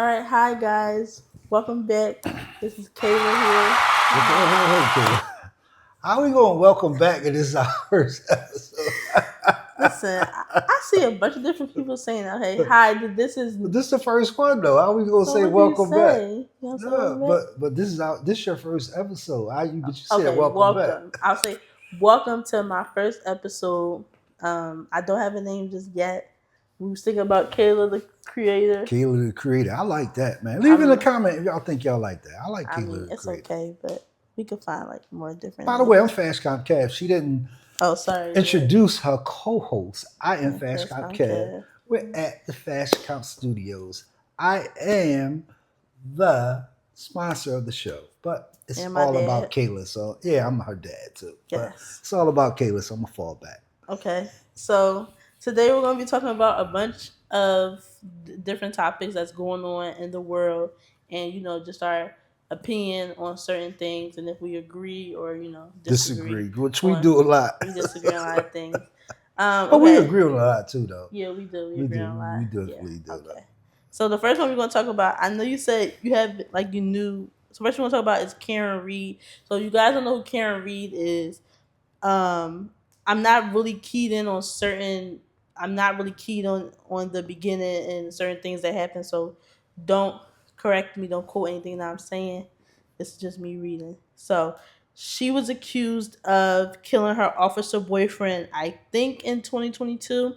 All right, hi guys. Welcome back. This is Kayla here. Okay. How are we going to welcome back and this is our first episode? Listen, I see a bunch of different people saying, "Okay, hi." This is But this is the first one though. How are we going to so. say What do you welcome back? say? You want to say Yeah, welcome back? but this is your first episode. But you said Okay, welcome back. welcome. I'll say welcome to my first episode. I don't have a name just yet. We was thinking about Kayla, the creator. Kayla the creator. I like that, man. Leave in a I'm. comment if y'all think y'all like that. I like I mean, Kayla the it's creator. okay, but we could find like more different By the way, I'm names. Fast Cop Cav. She didn't Oh, sorry. introduce her co-host. I am Fast That's Cop Cav. okay. We're at the Fast Cop Studios. I am the sponsor of the show, but it's And my all about dad. Kayla. So yeah, I'm her dad too, but Yes. it's all about Kayla. So I'm gonna fall back. Okay, so today we're going to be talking about a bunch of different topics that's going on in the world, and just our opinion on certain things, and if we agree or disagree Disagree, which we on. do a lot, We disagree on a lot of things. but we Okay, agree on a lot too, though. yeah, we do. We We agree do, on a lot. we Yeah. definitely do. Okay. So the first one we're going to talk about, I know you said you have like you knew. So first one we're going to talk about is Karen Reed. So you guys don't know who Karen Reed is. I'm not really keyed in on certain. I'm not really keyed on the beginning and certain things that happen. So don't correct me. Don't quote anything that I'm saying. It's just me reading. So she was accused of killing her officer boyfriend. I think in 2022.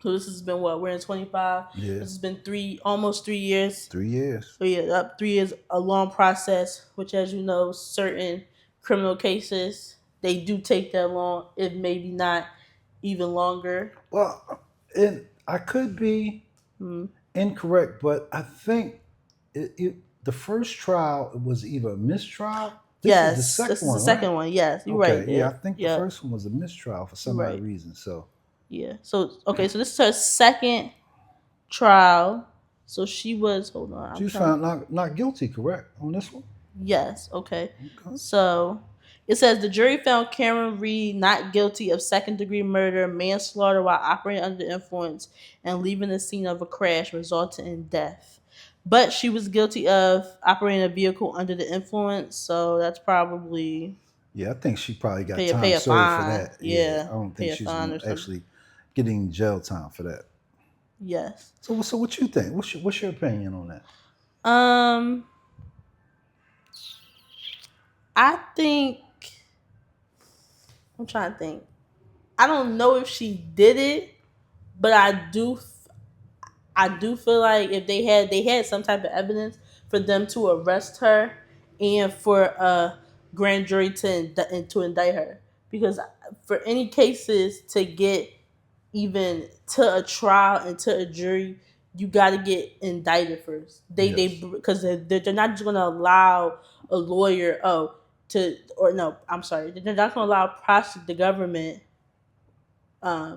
So this has been what we're in 25. Yeah, This has been almost 3 years. 3 years. So yeah, up 3 years, a long process, which as you know, certain criminal cases, they do take that long, if maybe not even longer. Well, and I could be Mm. incorrect, but I think the first trial was either a mistrial. This is the Yes, this second is the one, right? second one. Yes, you're right Okay, yeah, I there. think the Yeah, first one was a mistrial for you're some odd right. reason. So Yeah. So okay, so this is her second trial. So she was hold on, she I'm was trying to. found not guilty, correct, on this one? Yes, okay. Okay. So it says the jury found Cameron Reed not guilty of second degree murder, manslaughter while operating under the influence, and leaving the scene of a crash resulting in death. But she was guilty of operating a vehicle under the influence, so that's probably Yeah, I think she probably got pay time a served for fine. that. Yeah, Yeah, I don't pay think a she's fine going or to something. actually getting jail time for that. Yes. So what you think? What's your opinion on that? Um, I think I'm trying to think. I don't know if she did it, but I do feel like if they had some type of evidence for them to arrest her and for a grand jury to indict her, because for any cases to get even to a trial and to a jury, you got to get indicted first. They Yes. because they're not just going to allow a lawyer to or no, I'm sorry, they're not going to allow the government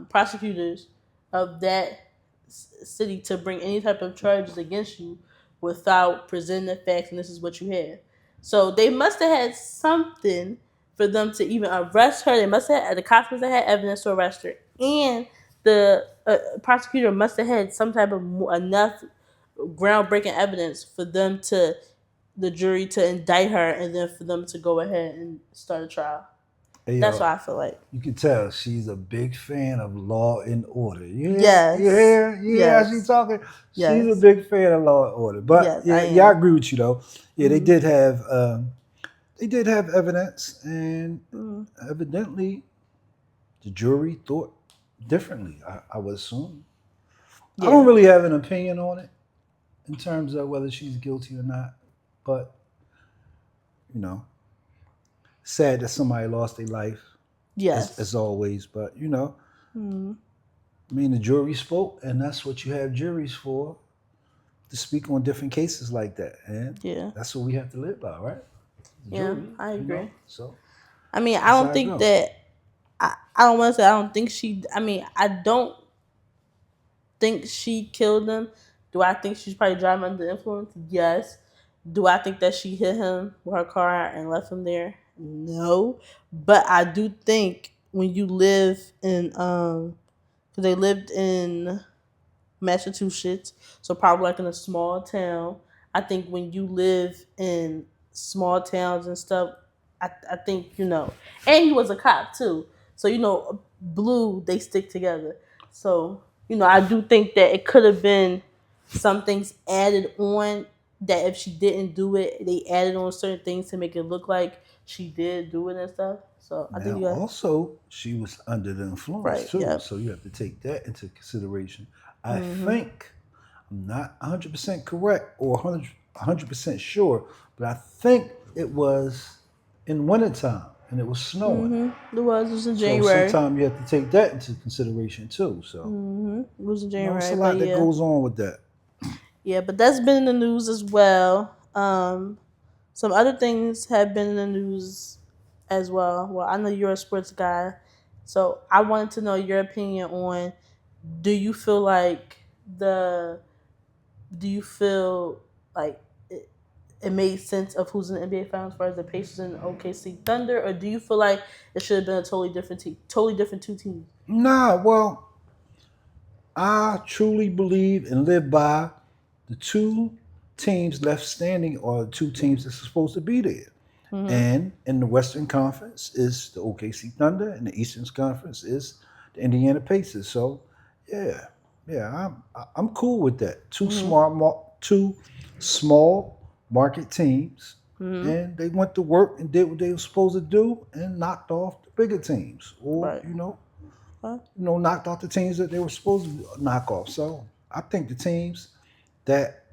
prosecutors of that city to bring any type of charges against you without presenting the facts, and this is what you have. So they must have had something for them to even arrest her. They must have the cops must have had evidence to arrest her, and the prosecutor must have had some type of enough groundbreaking evidence for them to the jury to indict her, and then for them to go ahead and start a trial. Hey, That's what I feel like. you can tell she's a big fan of Law and Order. Yes. You hear how she's Yes. talking? She's a Yes. big fan of Law and Order. But Yes, I yeah, I am. agree with you though. Yeah, Mm-hmm. they did have evidence, and Mm-hmm. evidently the jury thought differently. I would assume. I don't Yeah. really have an opinion on it in terms of whether she's guilty or not, but you know, sad that somebody lost their life as Yes. always. But Mm-hmm. I mean, the jury spoke, and that's what you have juries for, to speak on different cases like that, and Yeah. that's what we have to live by, right? The Yeah. jury, I agree. So I mean, I that's don't how it think go. that. I don't want to say I don't think she. I mean, I don't think she killed him. Do I think she's probably driving under the influence? Yes. Do I think that she hit him with her car and left him there? No. But I do think when you live in because they lived in Massachusetts, so probably like in a small town. I think when you live in small towns and stuff, I think and he was a cop too, so blue they stick together. So I do think that it could have been some things added on that if she didn't do it, they added on certain things to make it look like she did do it and stuff. So I think Now, you got also, she was under the influence right. too, Yep. so you have to take that into consideration. I Mhm. think I'm not 100% correct or 100% sure, but I think it was in wintertime and it was snowing. Mhm. It was in So January. sometimes you have to take that into consideration too. So It was in it's a January, but lot that yeah, goes on with that. yeah. But that's been in the news as well. Some other things have been in the news as well. Well, I know you're a sports guy, so I wanted to know your opinion on: Do you feel like the do you feel like it made sense of who's in the NBA Finals as far as the Pacers and OKC Thunder, or do you feel like it should have been a totally different team, totally different two teams? Nah, well, I truly believe and live by the two teams left standing are the two teams that's supposed to be there. Mm-hmm. And in the Western Conference is the OKC Thunder, and the Eastern Conference is the Indiana Pacers. So, yeah, yeah, I'm cool with that. Mm-hmm. Two small market teams, Mm-hmm. and they went to work and did what they were supposed to do, and knocked off the bigger teams, or Right. Huh? knocked off the teams that they were supposed to knock off. So, I think the teams that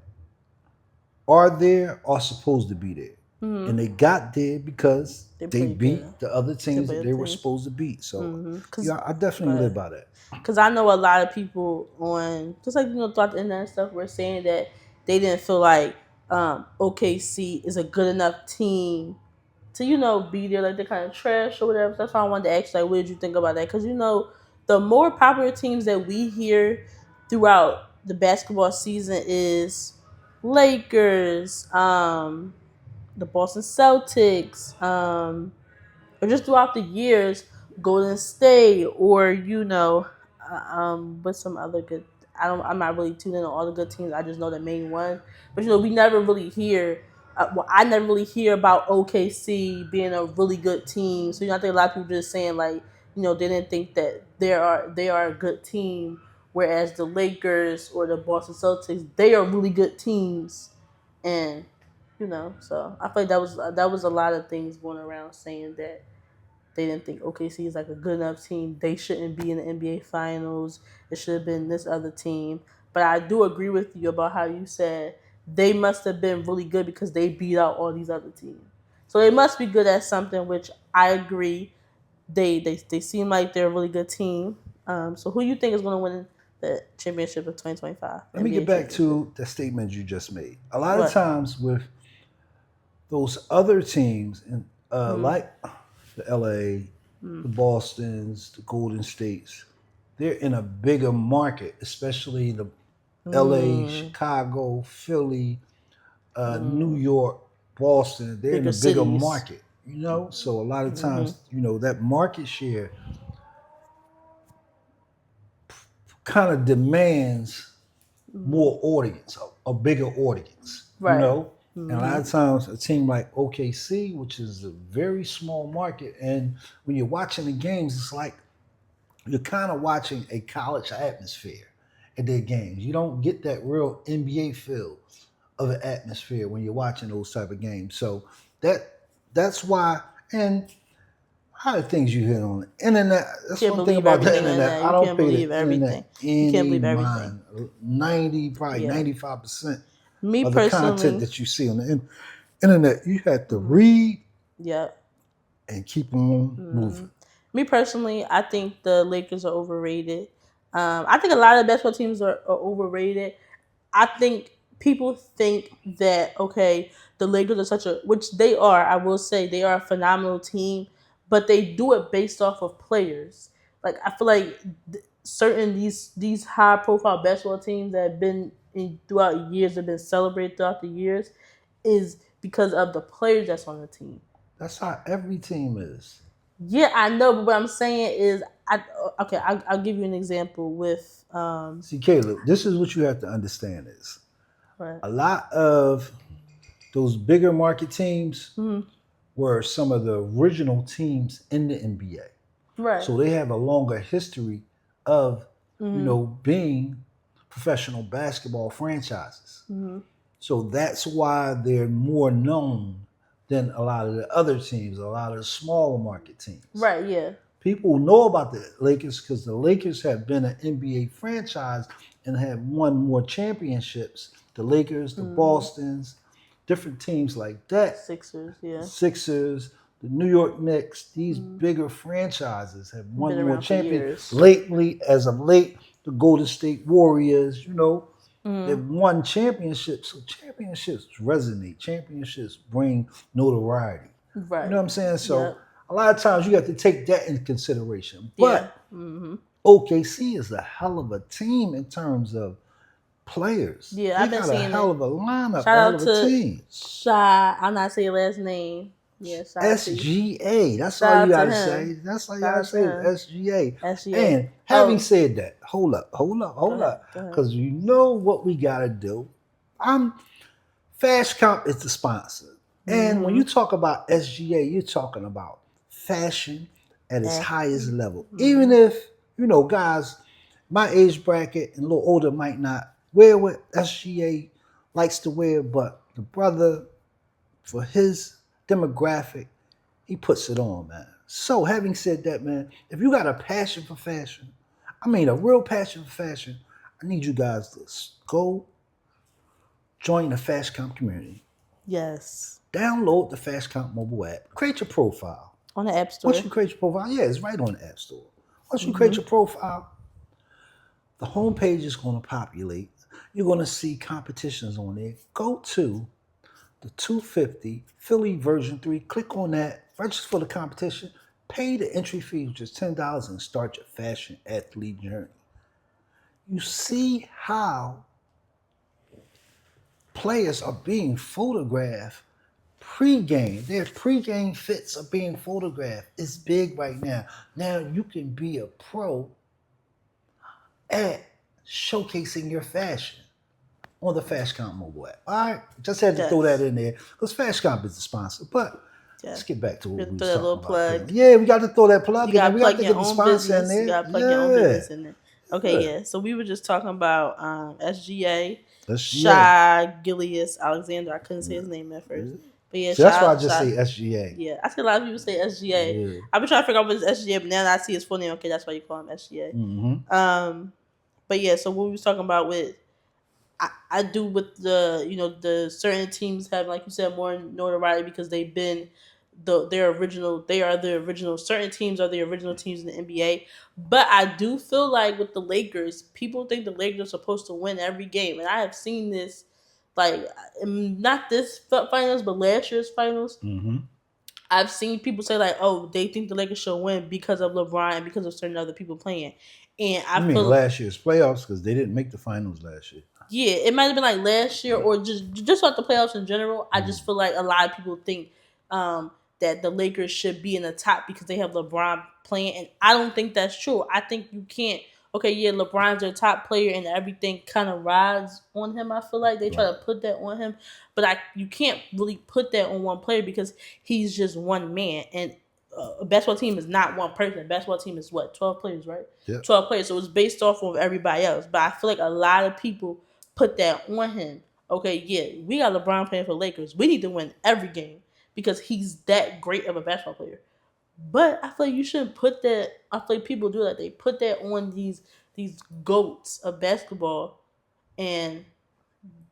are there are supposed to be there. And Mm-hmm. they got there because They they played good. beat the other They teams that played they were teams. supposed to beat. So, Mm-hmm. yeah, I definitely live But by that. because I know a lot of people on just like throughout the internet and stuff were saying that they didn't feel like OKC is a good enough team to be there, like they kind of trash or whatever. So that's why I wanted to ask, like, what did you think about that? Because the more popular teams that we hear throughout the basketball season is Lakers, the Boston Celtics, or just throughout the years, Golden State, or with some other good. I'm not really tuning in on all the good teams. I just know the main one. But we never really hear. Well, I never really hear about OKC being a really good team. So I think a lot of people just saying like they didn't think that they are a good team, whereas the Lakers or the Boston Celtics, they are really good teams, and so I feel like that was a lot of things going around saying that they didn't think OKC is like a good enough team. They shouldn't be in the NBA Finals. It should have been this other team. But I do agree with you about how you said they must have been really good because they beat out all these other teams. So they must be good at something, which I agree. They seem like they're a really good team. So who you think is going to win the championship of 2025 Let me get NBA back championship? to the statement you just made. A lot of What? times with those other teams, Mm-hmm. like the LA, the Boston's, the Golden States, they're in a bigger market, especially the LA, Mm-hmm. Chicago, Philly, New Mm-hmm. York, Boston, they're in Bigger a bigger cities. market, So a lot of Mm-hmm. times, that market share kind of demands Mm-hmm. more audience, a bigger audience, Right. And a lot Mm-hmm. of times, a team like OKC, which is a very small market, and when you're watching the games, it's like you're kind of watching a college atmosphere at their games. You don't get that real NBA feel of an atmosphere when you're watching those type of games. So that that's why. And a lot of things you hear on the internet. That's Can't one thing believe about the everything in internet. that. I You don't can't pay believe the everything. internet You can't any believe everything. mind. 90, probably Yeah. 95% Me of the content personally. that you see on the internet, you have to Mm-hmm. read Yep. and keep on Mm-hmm. moving. Me personally, I think the Lakers are overrated. I think a lot of basketball teams are overrated. I think people think that okay, the Lakers are which they are. I will say they are a phenomenal team, but they do it based off of players. Like I feel like certain these high profile basketball teams that have been throughout years have been celebrated throughout the years is because of the players that's on the team. That's how every team is. Yeah, I know, but what I'm saying is I okay. I'll give you an example with See, Caleb, this is what you have to understand is right. a lot of those bigger market teams Mhm. were some of the original teams in the NBA. Right. So they have a longer history of, Mhm. being professional basketball franchises. Mhm. So that's why they're more known than a lot of the other teams, a lot of the smaller market teams. Right. Yeah. People know about the Lakers because the Lakers have been an NBA franchise and have won more championships. The Lakers, the Mhm. Bostons, different teams like that, Sixers. the Yeah. Sixers, the New York Knicks, these Mhm. bigger franchises have Been won more around for champions. years. Lately, as of late, the Golden State Warriors, they've Mhm. won championships. So championships resonate. Championships bring notoriety. You know Right. what I'm saying? So Yep. a lot of times you have to take that into consideration. Yeah. But Mhm. OKC is a hell of a team in terms of players. Yeah. They I've been got a seeing hell it. of a lineup, Shout a hell out of a to team. Shy. I'm not saying last name. Yeah. Shout out to you. SGA. That's all Shout you out to gotta say. him. That's all you Shout gotta out to say is him. SGA. SGA. And having Oh, said that, hold up, go hold ahead. up. Go ahead. Because you know what we gotta do. I'm Fast Comp is the sponsor. And when you Mhm. talk about SGA, you're talking about fashion at its highest Athlete. level. Even Mhm. if, guys my age bracket and a little older might not wear what SGA likes to wear, but the brother, for his demographic, he puts it on, man. So, having said that, man, if you got a passion for fashion, I mean a real passion for fashion, I need you guys to go join the Fast Comp community. Yes. Download the Fast Comp mobile app. Create your profile. On the App Once Store. you create your profile, yeah, it's right on the App Store. Once you create Mhm. your profile, the homepage is going to populate. You're going to see competitions on there. Go to the 250 Philly version 3. Click on that. Register for the competition. Pay the entry fee, which is $10, and start your fashion athlete journey. You see how players are being photographed pre-game. Their pre-game fits are being photographed. It's big right now. Now you can be a pro at showcasing your fashion on the Fast Comp mobile app. All right, just had to throw that Yes. in there because Fast Comp is the sponsor. But Yeah. let's get back to Throw what we was that little talking about, Kayla. plug. Yeah, we got to throw that plug You in there. gotta We got plug to your get the own sponsor in business. You there. gotta plug your own Yeah, business in there. Okay, yeah. yeah. So we were just talking about SGA, SGA. Shy Gilius Alexander. I couldn't say his name at first. Yeah. But yeah, See, that's why I Shy just Shy. say SGA. Yeah. I see a lot of people say SGA. Yeah. I've been trying to figure out what is SGA, but now that I see his full name, okay, that's why you call him Mm-hmm. SGA. But yeah, so what we was talking about with I do with the the certain teams have, like you said, more notoriety because they've been their original. They are the original. Certain teams are the original teams in the NBA. But I do feel like with the Lakers, people think the Lakers are supposed to win every game, and I have seen this, like not this finals, but last year's finals. Mm-hmm. I've seen people say like, "Oh, they think the Lakers should win because of LeBron and because of certain other people playing," and I You mean feel last year's playoffs because they didn't make the finals last year. yeah, it might have been like last year or just like the playoffs in general. I Mm. just feel like a lot of people think that the Lakers should be in the top because they have LeBron playing, and I don't think that's true. I think you can't. Okay, yeah, LeBron's their top player, and everything kind of rides on him. I feel like they try Right. to put that on him, but you can't really put that on one player because he's just one man, and a basketball team is not one person. A basketball team is what 12 players, right? Yep. 12 players, so it's based off of everybody else. But I feel like a lot of people put that on him. Okay, yeah, we got LeBron playing for Lakers. We need to win every game because he's that great of a basketball player. But I feel like you shouldn't put that. I feel like people do that. They put that on these goats of basketball, and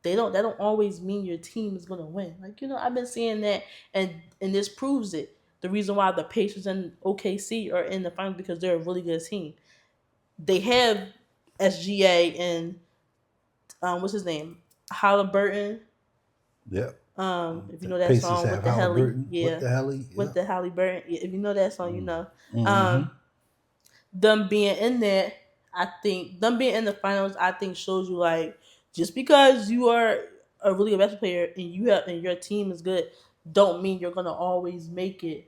they don't. That don't always mean your team is gonna win. Like I've been seeing that, and this proves it. The reason why the Pacers and OKC are in the finals because they're a really good team. They have SGA and what's his name, Halliburton. Yep. If you The know that Pacers song with have the heli, Halliburton. What yeah, the hell? with Yep. the Halliburton. Yeah, if you know that song, you Mm. know. Mm-hmm. Um, them being in there, I think them being in the finals, I think shows you like just because you are a really good basketball player and your team is good, don't mean you're gonna always make it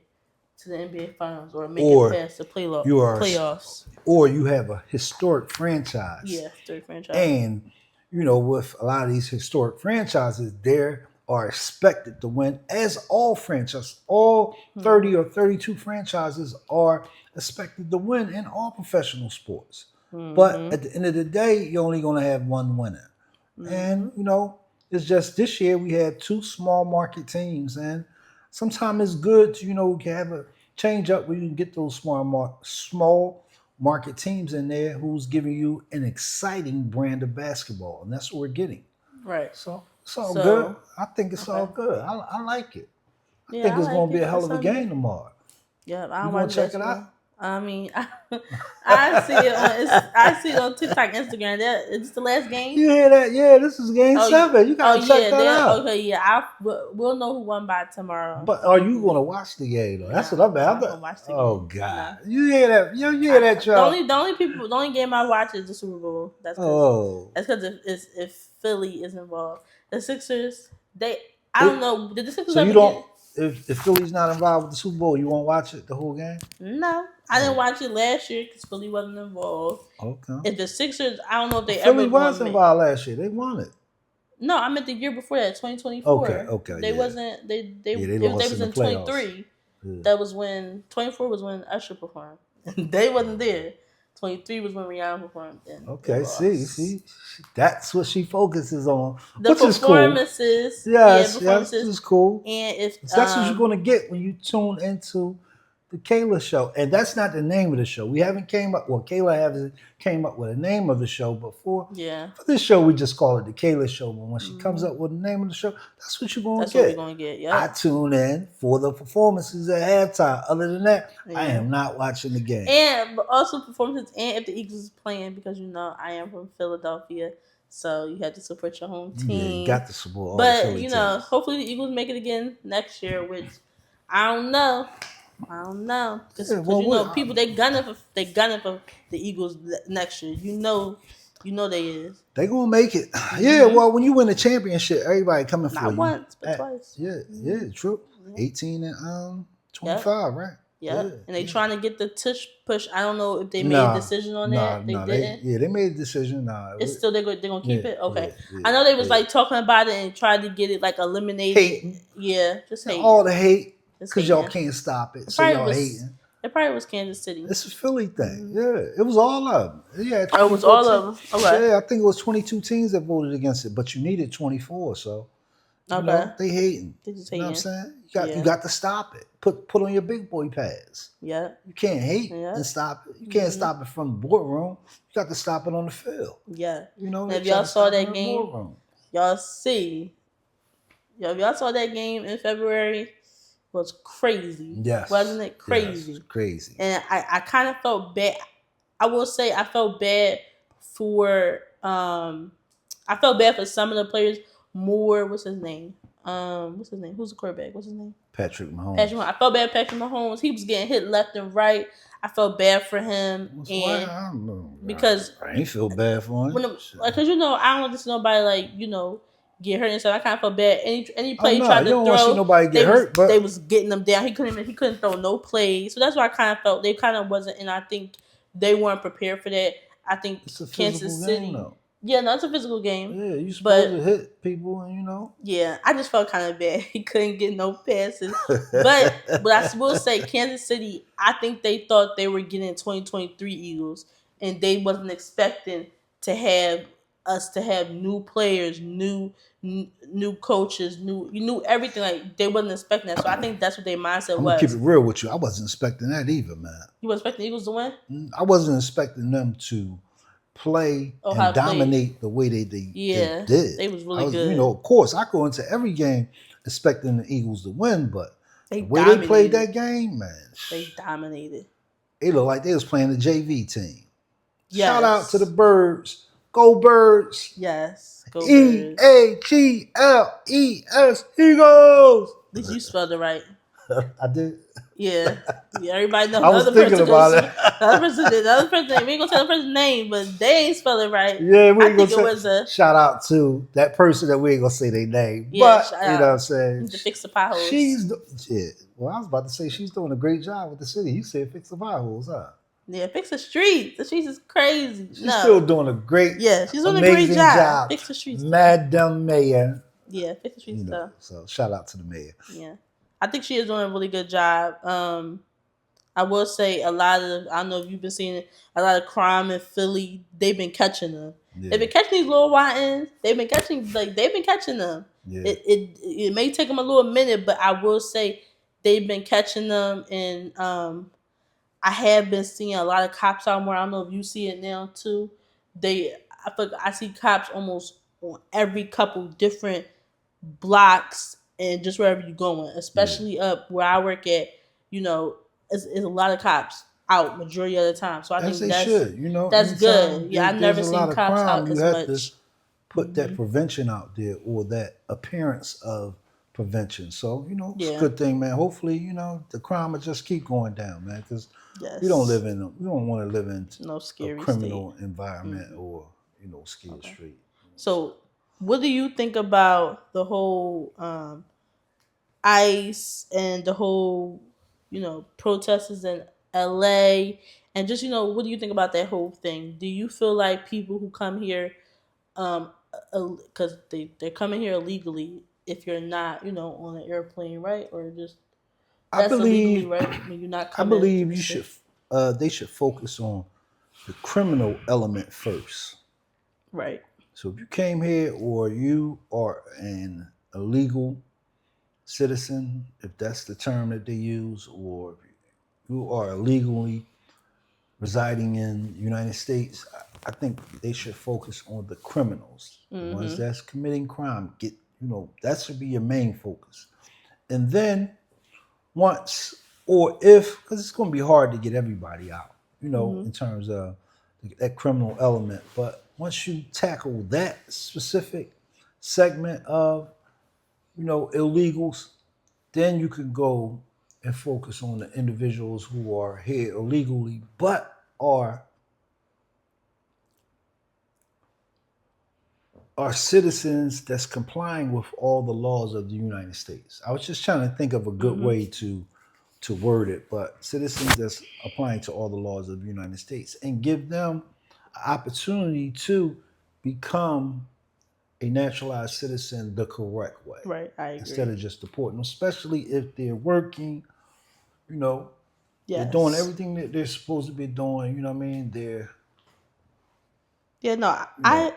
to the NBA Finals or make it or past the you are, playoffs. or you have a historic franchise. Yeah, third franchise. And, with a lot of these historic franchises, they are expected to win, as all franchises, all 30 or 32 franchises are expected to win in all professional sports. But Mm-hmm. at the end of the day, you're only going to have one winner. And, it's just this year we had two small market teams. And sometimes it's good to, have a change up where you can get those small market teams in there who's giving you an exciting brand of basketball. And that's what we're getting. Right. So it's all So, good. I think it's all okay. good. I like it. I Yeah, think I it's like going to be it. a hell That of a sounds game good. tomorrow. Yeah, I You don't going watch to check it basketball. out? I mean, I see it on TikTok, Instagram. It's the last game. You hear that? Yeah, this is game 7. You got to check yeah, that out. okay, yeah. We'll know who won by tomorrow. But are you going to watch the game, though? That's what I'm not at. gonna watch the Oh, game. God. No. You hear that? You hear that, The y'all? only game I watch is the Super Bowl. That's because if Philly is involved. The Sixers, I don't know. Did the Sixers So you ever don't, if Philly's not involved with the Super Bowl, you won't watch it the whole game? No, I didn't watch it last year because Philly wasn't involved. Okay. If the Sixers, I don't know if they Philly ever was won. involved last year. They won it. No, I meant the year before that, 2024. Okay. They yeah. wasn't. They lost was in in the playoffs. 23. Yeah. That was when 24 was when Usher performed. They wasn't there. 23 was when Rihanna performed. And Okay, see, that's what she focuses on, the which is cool. performances. Yes, performances. this is cool. And if that's what you're going to get when you tune into the Kayla Show, and that's not the name of the show. We haven't came up. Well, Kayla hasn't came up with a name of the show before. Yeah. For this show, we just call it the Kayla Show. But when she comes up with the name of the show, that's what you're going to get. That's what we're going to get. Yeah. I tune in for the performances at halftime. Other than that, I am not watching the game. And but also performances, and if the Eagles is playing, because I am from Philadelphia. So you have to support your home team. Yeah, you got to support all but, the Philly teams. Hopefully the Eagles make it again next year, which I don't know. Because people they gunning for the Eagles next year. You know they is. They gonna make it. Yeah, well, when you win a championship, everybody coming for you. Not once, but twice. Yeah, true. 18 and 25, right? Yeah. And they trying to get the tush push. I don't know if they made a decision on that. They didn't. They made a decision. It's still they're gonna keep it. Okay. Yeah, I know they was like talking about it and tried to get it like eliminated. Hating. Yeah, just hating. All the hate because y'all can't stop it. So y'all hating. It probably was Kansas City. It's a Philly thing. Yeah, it was all of them. Yeah, it was all of them. Okay. Yeah, I think it was 22 teams that voted against it, but you needed 24. So they hating. They just hating. You know what I'm saying? You got to stop it. Put on your big boy pads. Yeah. You can't hate and stop it. You can't stop it from the boardroom. You got to stop it on the field. Yeah. And if y'all saw that game, y'all see. If y'all saw that game in February, was crazy. Yes. Wasn't it crazy? Yes, crazy. And I kind of felt bad. I will say I felt bad for some of the players more. What's his name? Who's the quarterback? What's his name? Patrick Mahomes. I felt bad for Patrick Mahomes. He was getting hit left and right. I felt bad for him. I don't know. Because I ain't feel bad for him. Because I don't want to see nobody get hurt and stuff. I kind of felt bad. Any play he tried to throw, want to see nobody get hurt, but they was getting them down. He couldn't throw no plays. So that's why I kind of felt they kind of wasn't, and I think they weren't prepared for that. I think Kansas City. Though. Yeah, no, it's a physical game. Yeah, you supposed to hit people, and Yeah, I just felt kind of bad. He couldn't get no passes. but I will say, Kansas City, I think they thought they were getting 2023 Eagles, and they wasn't expecting to have new players, new coaches, new everything. Like they wasn't expecting that. So I think that's what their mindset was. I'm gonna keep it real with you. I wasn't expecting that either, man. You wasn't expecting the Eagles to win? I wasn't expecting them to play and dominate the way they did. They was really good. Of course, I go into every game expecting the Eagles to win, but the way they played that game, man, they dominated. It looked like they was playing the JV team. Yes. Shout out to the Birds. Go Birds. Yes. Go Birds. EAGLES Eagles. At least you spelled it right. I did. Yeah, yeah. Everybody knows I the was other thinking person about goes. it. The other person did. The other person. We ain't gonna tell the person's name, but they ain't spell it right. Yeah, we I ain't gonna think it say was a shout out to that person that we ain't gonna say their name, yeah. but Shout you know what out. I'm saying. Need to fix the potholes. She's yeah. Well, I was about to say she's doing a great job with the city. You said fix the potholes, huh? Yeah, fix the streets. The streets is crazy. She's still No. doing a great, Yeah, she's doing a great amazing job. job, Fix the streets though. Madam Mayor. Yeah, fix the You streets know, though. so shout out to the mayor. Yeah, I think she is doing a really good job. I will say a lot of I don't know if you've been seeing it, a lot of crime in Philly. They've been catching them. They've Yeah, been catching these little YNs. They've been catching them. yeah. It may take them a little minute, but I will say they've been catching them, and I have been seeing a lot of cops out more. I don't know if you see it now too. I see cops almost on every couple different blocks and just wherever you're going, Yeah, especially up where I work at. You know, it's a lot of cops out majority of the time. So I as think they should. You know, that's anytime good. Yeah, I've there's never a seen lot of cops crime, out you as have to much. put that Hmm. prevention out there or that appearance of prevention. So you know, it's a Yeah. good thing, man. Hopefully, you know, the crime will just keep going down, man. Because Yes. we don't want to live in No a scary state. criminal environment Hmm. or scared Okay. street. So So, what do you think about the whole ICE and the whole, protests in LA, and just what do you think about that whole thing? Do you feel like people who come here, because they're coming here illegally, if you're not, on an airplane, right, or just I that's illegally, believe right, when you're not I coming to believe the you should state, they should focus on the criminal element first. right? So if you came here or you are an illegal citizen, if that's the term that they use, or you are illegally residing in the United States, I think they should focus on the criminals, the ones Mm-hmm. that's committing crime. That should be your main focus. And then once or if, because it's going to be hard to get everybody out, Mm-hmm. in terms of that criminal element. But once you tackle that specific segment of, illegals, then you can go and focus on the individuals who are here illegally, but are citizens that's complying with all the laws of the United States. I was just trying to think of a good Mm-hmm. way to word it, but citizens that's applying to all the laws of the United States and give them an opportunity to become a naturalized citizen the correct way Right, I instead agree. of just deporting them, especially if they're working, you know, they're doing Yes. everything that they're supposed to be doing, you know what I mean? They're, Yeah, no, you know,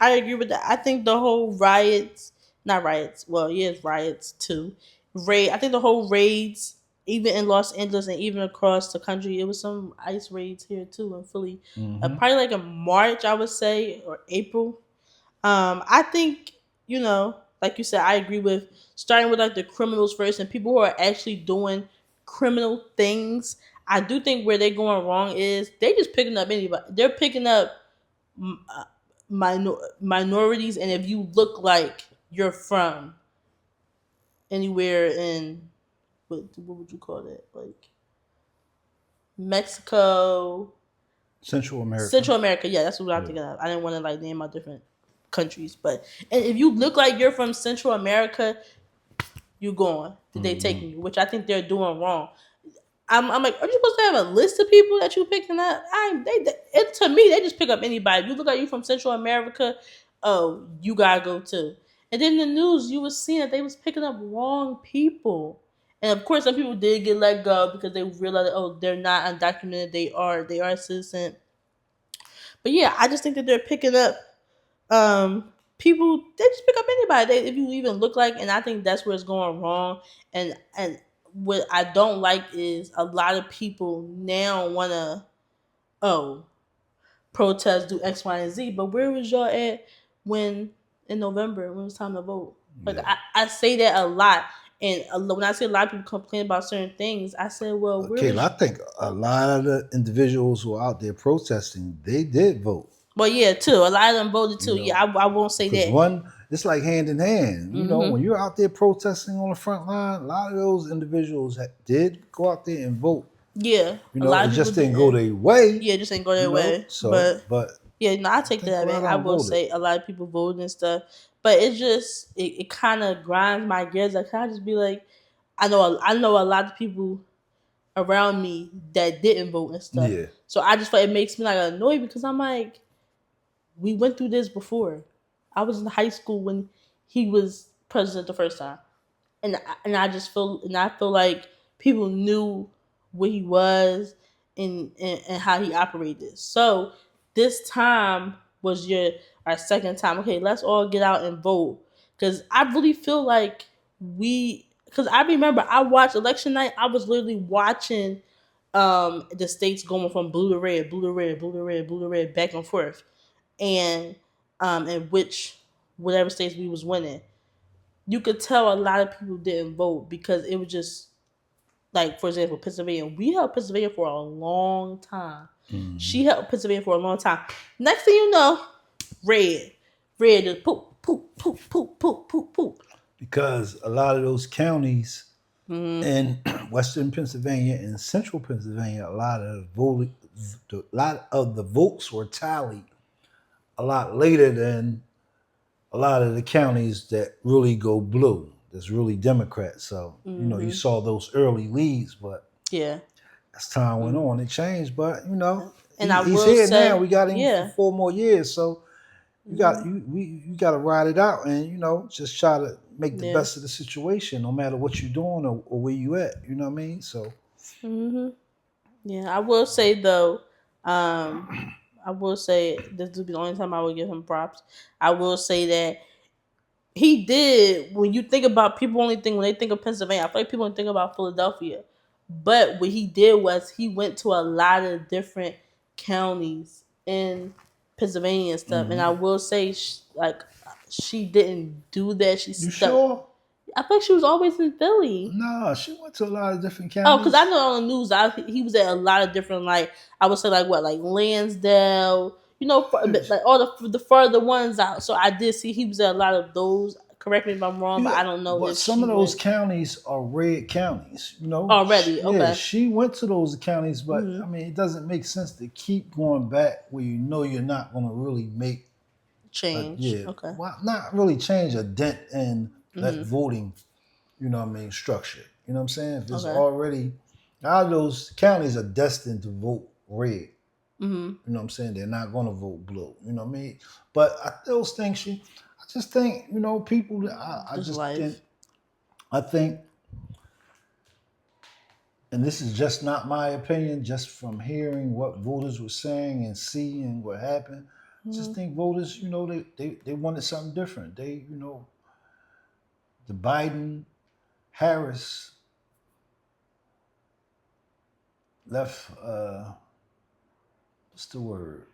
I agree with that. I think the whole riots, not riots, well, yeah, it's riots too. Raid. I think the whole raids, even in Los Angeles and even across the country, it was some ICE raids here too in Philly. mm-hmm. Probably like in March, I would say, or April. I think like you said, I agree with starting with like the criminals first and people who are actually doing criminal things. I do think where they're going wrong is they just picking up anybody. They're picking up minorities, and if you look like you're from anywhere in what would you call that, like Mexico, Central America. Central America, yeah, that's what I'm Yeah. thinking of. I didn't want to like name out different countries, but and if you look like you're from Central America, you going, they Mm-hmm. taking you, which I think they're doing wrong. I'm like, are you supposed to have a list of people that you picking up? To me, they just pick up anybody. If you look like you from Central America, oh, you gotta go too. And then the news, you was seeing that they was picking up wrong people. And of course, some people did get let go because they realized, oh, they're not undocumented. They are a citizen. But yeah, I just think that they're picking up people. They just pick up anybody if you even look like, and I think that's where it's going wrong. And what I don't like is a lot of people now want to oh protest, do X, Y, and Z. But where was y'all at when in November when it was time to vote? Like Yeah. I say that a lot, and when I see a lot of people complain about certain things, I said, well, where Kayla, I was think a lot of the individuals who are out there protesting, they did vote. well, yeah, too. A lot of them voted You too. Yeah, know, I won't say because that. it's like hand in hand. You know, when Mm-hmm. you're out there protesting on the front line, a lot of those individuals did go out there and vote. Yeah, You a know, lot it of people just didn't go didn't. their way. Yeah, just ain't go You their know, way. so But but yeah, no, I I take think that a lot back. of I them will voted. say a lot of people voted and stuff, but it just it kind of grinds my gears. I kind of just be like, I know a lot of people around me that didn't vote and stuff. Yeah. So I just feel it makes me like annoyed because I'm like, we went through this before. I was in high school when he was president the first time, and I just feel and I feel like people knew what he was and how he operated. So this time was our second time. Okay, let's all get out and vote because I really feel like we. Because I remember I watched election night. I was literally watching the states going from blue to red, blue to red, blue to red, blue to red, back and forth, and in which whatever states we was winning, you could tell a lot of people didn't vote because it was just like, for example, Pennsylvania. We held Pennsylvania for a long time. Hmm. She held Pennsylvania for a long time. Next thing you know, red, red just poop, poop, poop, poop, poop, poop, poop. Because a lot of those counties Mm-hmm. in Western Pennsylvania and Central Pennsylvania, a lot of the votes were tallied a lot later than a lot of the counties that really go blue. That's really Democrat. So you know, you Mm-hmm. saw those early leads, but Yeah. as time went Mm-hmm. on, it changed. But you know, And I he's will here now. say, We got him for yeah. 4 more years, so Mm-hmm. you got to ride it out, and you know, just try to make the Yeah. best of the situation, no matter what you're doing or where you at. You know what I mean? So Mm-hmm. Yeah. I will say though, um, I will say this will be the only time I will give him props. I will say that he did. When you think about people, only think when they think of Pennsylvania, I feel like people only think about Philadelphia. But what he did was he went to a lot of different counties in Pennsylvania and stuff. And I mhm. will say, like, she didn't do that. She You stuck. sure? I feel like she was always in Philly. No, she went to a lot of different Oh, because I counties. know on the news, he was at a lot of different, like, I would say, like, what, like Lansdale, Yeah, like all the further ones out. So I did see he was at a lot of those. Correct me if I'm wrong, but yeah, I don't know but if some she of those went counties are red counties. You know, already. yeah, Okay. she went to those counties, but Hmm. I mean, it doesn't make sense to keep going back where you know you're not going to really make Change. yeah, Okay. well, not really change a dent in that Hmm. voting. You know what I mean? Structure. You know what I'm saying? If it's Okay. already, all those counties are destined to vote red. Hmm. You know what I'm saying? They're not going to vote blue. You know what I mean? But those things, I just think, you know, people, I Just just think, life. I think, and this is just not my opinion, just from hearing what voters were saying and seeing what happened. I just Hmm. think voters, you know, they wanted something different. The Biden Harris left, what's the word?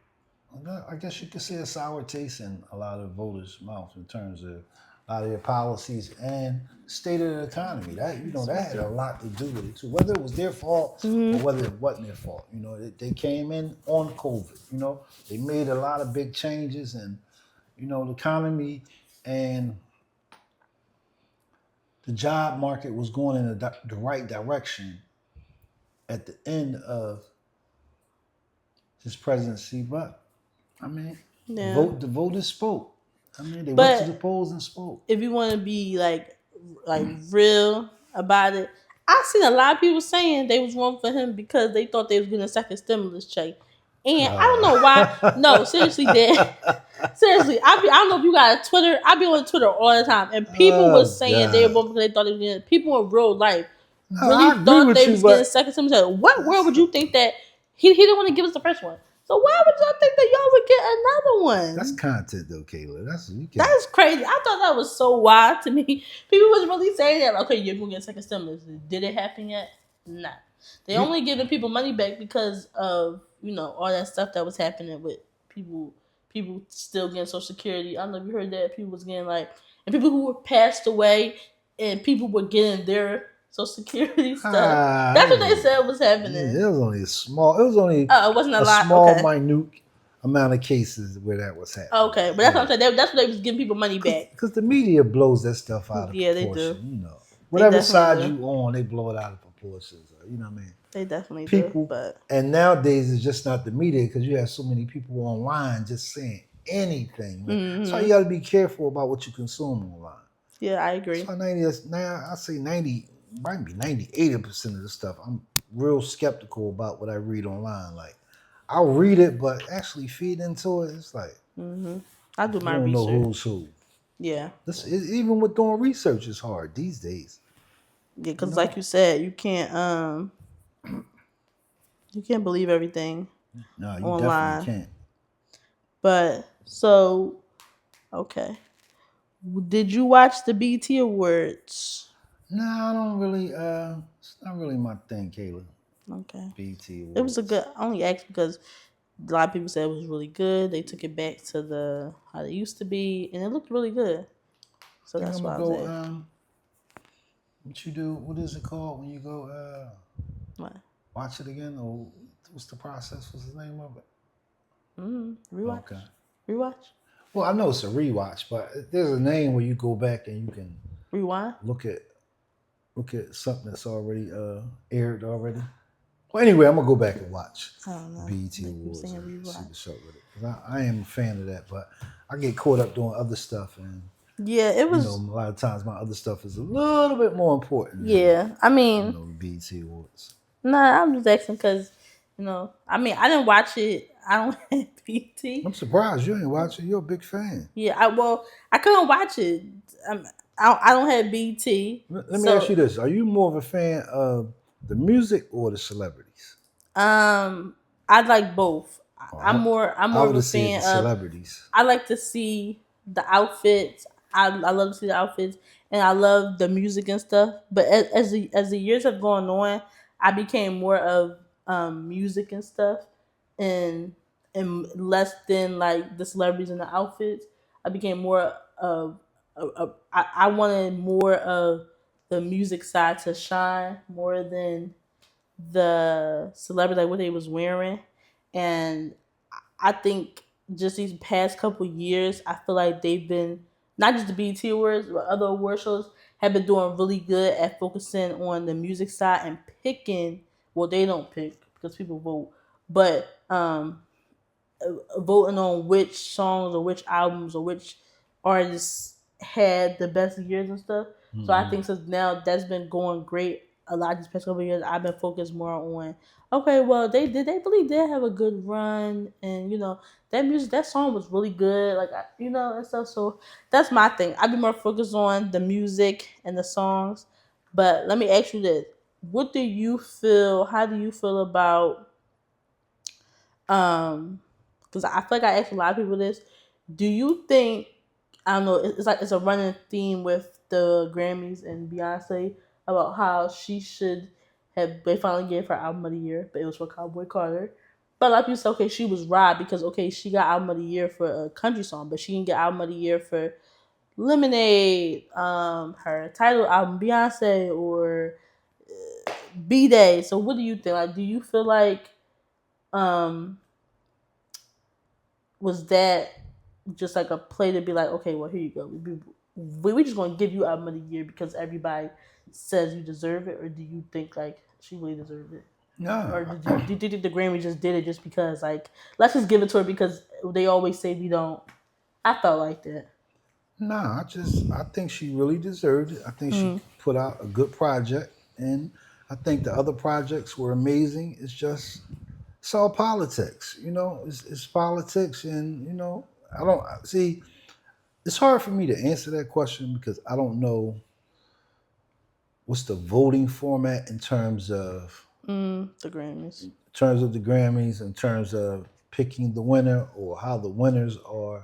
I guess you could say a sour taste in a lot of voters' mouth in terms of a lot of their policies and state of the economy. That that had a lot to do with it too. Whether it was their fault Hmm. or whether it wasn't their fault, they came in on COVID. They made a lot of big changes, and the economy and the job market was going in the right direction at the end of his presidency. But I mean, Yeah. the voters spoke. I mean, they went to the But polls and spoke. if you want to be like real about it, I seen a lot of people saying they was wrong for him because they thought they was getting a second stimulus check, and I don't know why. No, seriously, dad. Seriously, I don't know if you got a Twitter. I be on Twitter all the time, and people was Oh saying they were God! wrong because they thought they was getting. People in real life No, I really agree thought with they you, was getting a but second stimulus check. What world that's, would you think that he didn't want to give us the first one? So why would y'all think that y'all would get another that's one? content though, Kayla. That's you can't. That's crazy. I thought that was so wild to me. People was really saying that, okay, you're gonna get a second stimulus. Did it happen yet? Nah. They You only giving people money back because of all that stuff that was happening with people. People still getting Social Security. I don't know if you heard that. People was getting and people who were passed away, and people were getting their Social Security stuff. ah, That's what they said was yeah, happening. it was only a small. It was only Oh, it wasn't a a lot. small, Okay. minute amount of cases where that was happening. Okay, but that's what Yeah. I'm saying. That's what they was giving people money back. Because the media blows that stuff out of Yeah, they do. proportion, you know. They Whatever definitely side do. you on, they blow it out of proportions. You know what I mean? They definitely do. People, But and nowadays it's just not the media because you have so many people online just saying anything. Man. That's why you got to be careful about what you consume online. yeah, I That's agree. why 90, now I say 90, might be 90, 80% of the stuff. I'm real skeptical about what I read online. Like, I'll read it, but actually feed into it, it's like, I do you my don't know research. who's who. Yeah, Even with doing research is hard these days. yeah, You because like know? you said, you can't believe everything No, you definitely online. can't. But so okay, did you watch the BT Awards? No, I don't really. It's not really my thing, Kayla. Okay, BT it was a Awards. good. I only asked because a lot of people said it was really good. They took it back to the how they used to be, and it looked really good. So Think that's I'm gonna why I was go. there. What you do? What is it called when you go? What? Watch it again, or what's the process? What's the name of it? Rewatch. Okay. Rewatch. Well, I know it's a rewatch, but there's a name where you go back and you can Rewind. look at something that's already aired already. Well, anyway, I'm gonna go back and watch I don't the know. BET Like you were Awards saying and see rewatch. what's up with it. 'Cause I am a fan of that, but I get caught up doing other stuff, and Yeah, it you know, a was. lot of times my other stuff is a little bit more important than Yeah, I mean, the BET Awards. nah, I'm just asking because, I mean, I didn't watch it. I don't have BT. I'm surprised you ain't watching. You're a big fan. Yeah, I couldn't watch it. Um, I don't have BT, Let me ask so you this: Are you more of a fan of the music or the celebrities? um, I like both. Oh, I'm I more of would a have said the fan of. celebrities. I like to see the outfits. I love to see the outfits, and I love the music and stuff. But as the years have gone on, I became more of music and stuff, and less than like the celebrities and the outfits. I became more I wanted more of the music side to shine more than the celebrity, like what they was wearing. And I think just these past couple years, I feel like they've been not just the BET Awards, but other award shows have been doing really good at focusing on the music side and picking. Well, they don't pick because people vote, but voting on which songs or which albums or which artists had the best years and stuff. So I Mm-hmm. think since now that's been going great a lot these past couple of years, I've been focused more on okay, well they believe they have a good run, and that song was really good, like and stuff. So that's my thing. I've been more focused on the music and the songs. But let me ask you this: what do you feel? How do you feel about um, because I feel like I asked a lot of people this. Do you think I don't know? It's like it's a running theme with the Grammys and Beyonce about how she should have. They finally gave her album of the year, but it was for Cowboy Carter. But a lot of people say, okay, she was robbed because okay, she got album of the year for a country song, but she didn't get album of the year for Lemonade, her title album Beyonce or B Day. So what do you think? Like, do you feel like um was that just like a play to be like, okay, well, here you go. We just gonna give you album of the year because everybody says you deserve it, or do you think like she really deserved it, or No, did you think the Grammy just did it just because like let's just give it to her because they always say we don't? I felt like that. no. I think she really deserved it. I think she Hmm. put out a good project, and I think the other projects were amazing. It's all politics, you know. It's politics, and I don't see. It's hard for me to answer that question because I don't know what's the voting format The Grammys. in terms of the Grammys, in terms of picking the winner, or how the winners are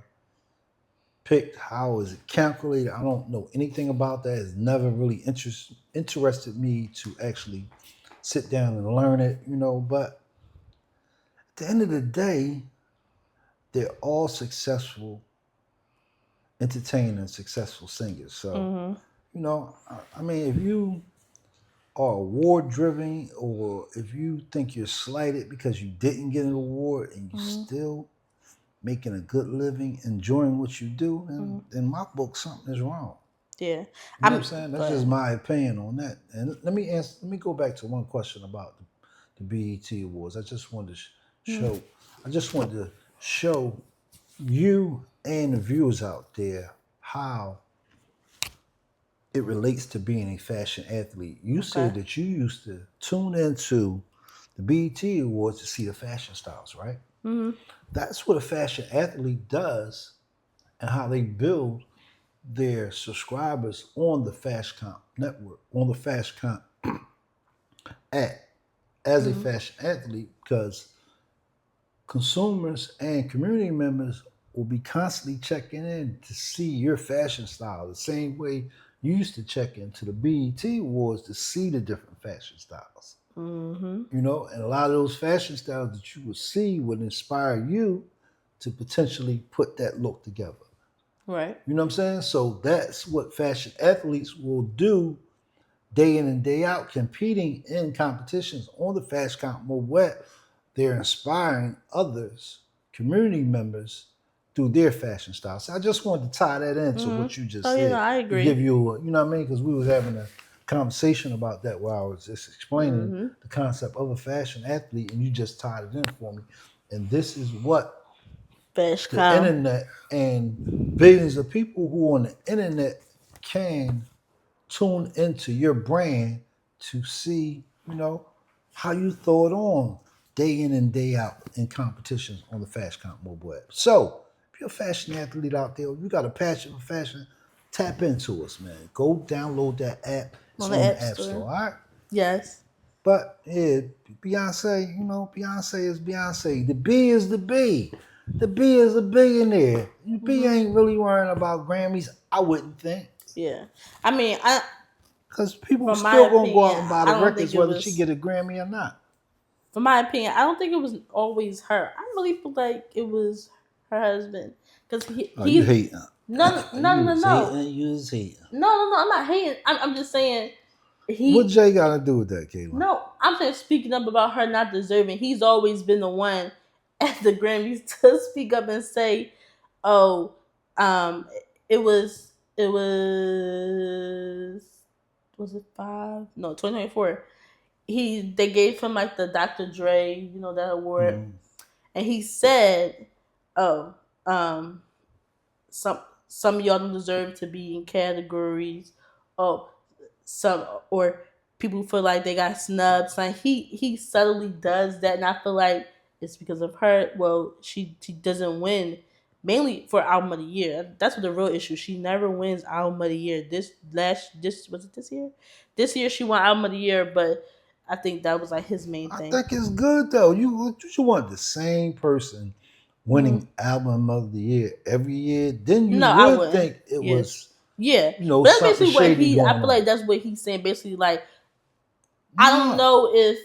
picked. How is it calculated? I don't know anything about that. It's never really interested me to actually sit down and learn it, But at the end of the day, they're all successful entertainers, successful singers. So, Mm-hmm. I mean, if you are award driven, or if you think you're slighted because you didn't get an award and you Mm-hmm. still making a good living, enjoying what you do, Hmm. then in my book something is wrong. Yeah, You know what I'm I'm. saying? Go That's just ahead. my opinion on that. And let me go back to one question about the BET Awards. I just wanted to Mm. show, I just wanted to show you and the viewers out there how it relates to being a fashion athlete. You Okay. said that you used to tune into the BET Awards to see the fashion styles, right? Hmm. That's what a fashion athlete does and how they build their subscribers on the Fast Comp network, on the Fast Comp app as a Hmm. fashion athlete, because consumers and community members will be constantly checking in to see your fashion style the same way you used to check into the BET Awards to see the different fashion styles. Hmm. You know, and a lot of those fashion styles that you would see would inspire you to potentially put that look together. Right. You know what I'm saying? So that's what fashion athletes will do day in and day out, competing in competitions on the Fast Comp mobile app. They're inspiring others, community members, through their fashion style. So I just wanted to tie that into Hmm. what you just Oh, you know, said I to give agree. you, you know what I mean? Because we was having a conversation about that while I was just explaining Hmm. the concept of a fashion athlete, and you just tied it in for me. And this is what Fish the come. internet and billions of people who on the internet can tune into your brand to see, you know, how you throw it on day in and day out in competitions on the Fast Comp mobile app. So, if you're a fashion athlete out there, you got a passion for fashion, tap into us, man. Go download that app. It's On the on App the App Store. Store, all right? Yes. But yeah, Beyonce, you know, Beyonce is Beyonce. The B is the B. The B is a billionaire. The B Hmm. ain't really worrying about Grammys, I wouldn't think. Yeah. I mean, I Because people from my still gonna go out opinion, and buy I the don't think records it whether she was. get a Grammy or not. From my opinion, I don't think it was always her. I really feel like it was her husband because Oh, you he's hating. no, no, You no, was no, hating, you was hating. no, no, no. I'm not hating. I'm just saying What he. Jay gotta do with that, Kayla? No, I'm saying speaking up about her not deserving. He's always been the one at the Grammys to speak up and say, "Oh, um, it was it five? No, 2024. They gave him like the Dr. Dre, that award, Mm-hmm. and he said, "Oh, um, some some of y'all don't deserve to be in categories. Oh, some or people feel like they got snubbed." Like he subtly does that, and I feel like it's because of her. Well, she doesn't win mainly for album of the year. That's what the real issue. She never wins album of the year. This was it this year? This year she won album of the year, but I think that was like his main I thing. think it's good though. You want the same person Hmm. winning album of the year every year, then you No, I would wouldn't. think it Yeah, was, yeah, you know, but that's something basically what shady he. I going feel like on. that's what he's saying. Basically, like I don't No, know if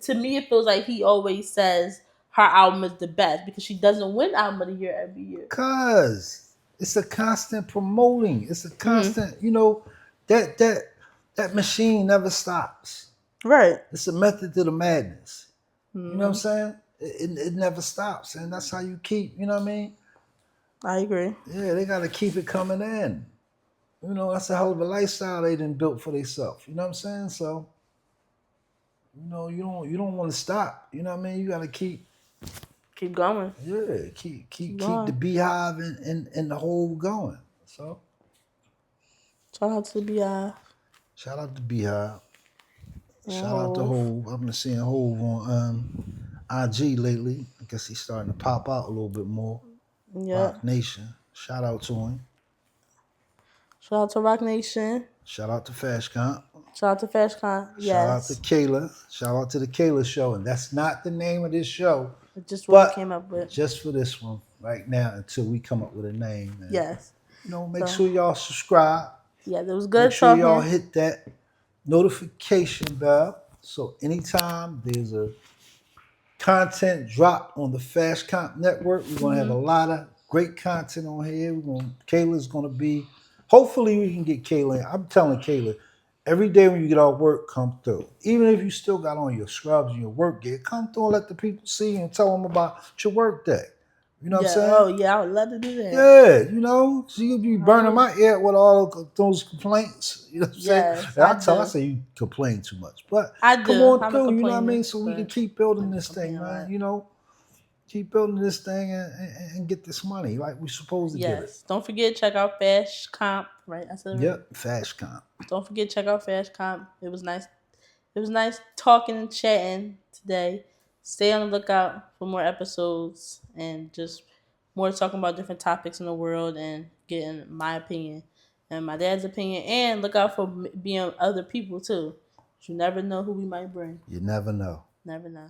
to me it feels like he always says her album is the best because she doesn't win album of the year every year. cause it's a constant promoting. It's a Hmm. constant, you know, that that that machine never stops. Right. It's a method to the madness. You know what I'm Hmm. saying? It never stops, and that's how you keep. You know what I mean? I agree. Yeah, they got to keep it coming in. You know, that's a hell of a lifestyle they done built for themselves. You know what I'm saying? So, you know, you don't want to stop. You know what I mean? You got to keep, Keep going. yeah, keep Keep keep keep the going. beehive and the whole going. So, Shout out to the BI shout out to beehive. and Shout out to Hove. Hove. I've been seeing Hove on IG lately. I guess he's starting to pop out a little bit more. Yeah. Rock Nation. Shout out to him. Shout out to Rock Nation. Shout out to Fashcon. Shout out to FashCon. Shout out to Yes. Kayla. Shout out to the Kayla Show. And that's not the name of this show, It's just what we but came up with. just for this one right now until we come up with a name. And, Yes. you know, make So sure y'all subscribe. yeah, it was Make good sure y'all talking. hit that notification bell. So anytime there's a content drop on the Fast Comp Network, we're gonna have a Hmm. lot of great content on here. Kayla's gonna be. Hopefully, we can get Kayla in. I'm telling Kayla, every day when you get off work, come through. Even if you still got on your scrubs and your work gear, come through and let the people see you and tell them about your work day. You know what I'm Yeah. saying? Oh yeah, I would love to do that. Yeah, you know, so you'd be burning would- my ear with all those complaints. You know what I'm saying? Yes, And I I do. say you complain too much, but I come do. on I'm a through. You know what I complainer, mean? So we can but keep I building do this complain thing, a man. lot. You know, keep building this thing and get this money like we're supposed to get it. Yes. Don't forget check out Fast Comp. Right. I said it right. Yep, fast comp. Don't forget check out Fast Comp. It was nice. It was nice talking and chatting today. Stay on the lookout for more episodes and just more talking about different topics in the world and getting my opinion and my dad's opinion. And look out for being other people too. You never know who we might bring. You never know. Never know.